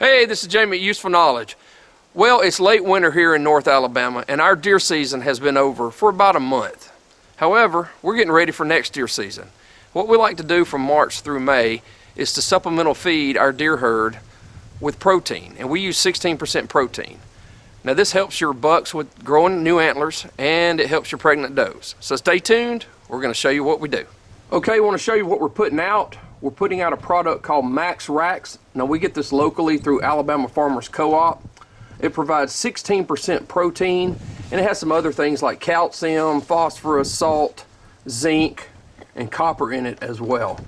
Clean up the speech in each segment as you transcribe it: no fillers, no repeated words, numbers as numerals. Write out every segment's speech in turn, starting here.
Hey, this is Jamie at Useful Knowledge. Well, it's late winter here in North Alabama, and our deer season has been over for about a month. However, we're getting ready for next deer season. What we like to do from March through May is to supplemental feed our deer herd with protein, and we use 16% protein. Now this helps your bucks with growing new antlers, and it helps your pregnant does. So stay tuned, we're going to show you what we do. Okay, I want to show you what we're putting out. We're putting out a product called MaxRax. Now we get this locally through Alabama Farmers Co-op. It provides 16% protein, and it has some other things like calcium, phosphorus, salt, zinc, and copper in it as well.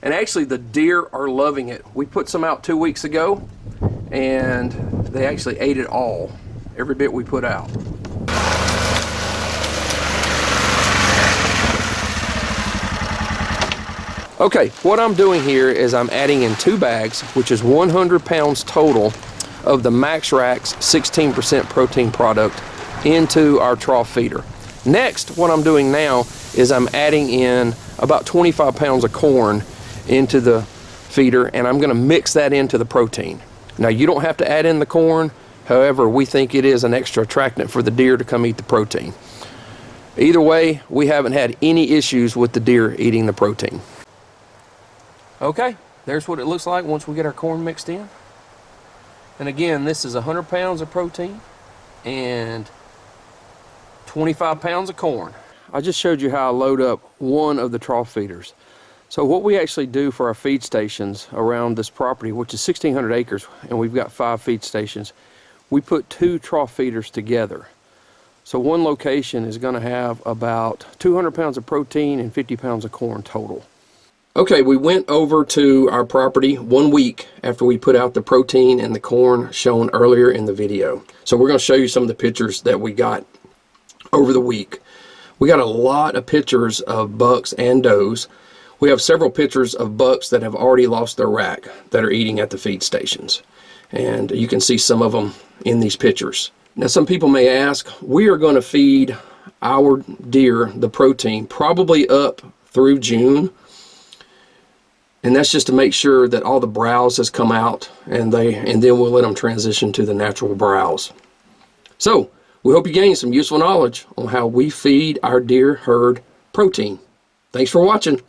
And actually the deer are loving it. We put some out 2 weeks ago, and they actually ate it all, every bit we put out. Okay, what I'm doing here is I'm adding in 2 bags, which is 100 pounds total of the MaxRax 16% protein product into our trough feeder. Next, what I'm doing now is I'm adding in about 25 pounds of corn into the feeder, and I'm going to mix that into the protein. Now you don't have to add in the corn, however we think it is an extra attractant for the deer to come eat the protein. Either way, we haven't had any issues with the deer eating the protein. Okay, there's what it looks like once we get our corn mixed in. And again, this is 100 pounds of protein and 25 pounds of corn. I just showed you how I load up one of the trough feeders. So what we actually do for our feed stations around this property, which is 1,600 acres, and we've got 5 feed stations, we put 2 trough feeders together. So one location is going to have about 200 pounds of protein and 50 pounds of corn total. Okay, we went over to our property 1 week after we put out the protein and the corn shown earlier in the video. So we're going to show you some of the pictures that we got over the week. We got a lot of pictures of bucks and does. We have several pictures of bucks that have already lost their rack that are eating at the feed stations. And you can see some of them in these pictures. Now some people may ask, we are going to feed our deer the protein probably up through June. And that's just to make sure that all the browse has come out, and then we'll let them transition to the natural browse. So we hope you gain some useful knowledge on how we feed our deer herd protein. Thanks for watching.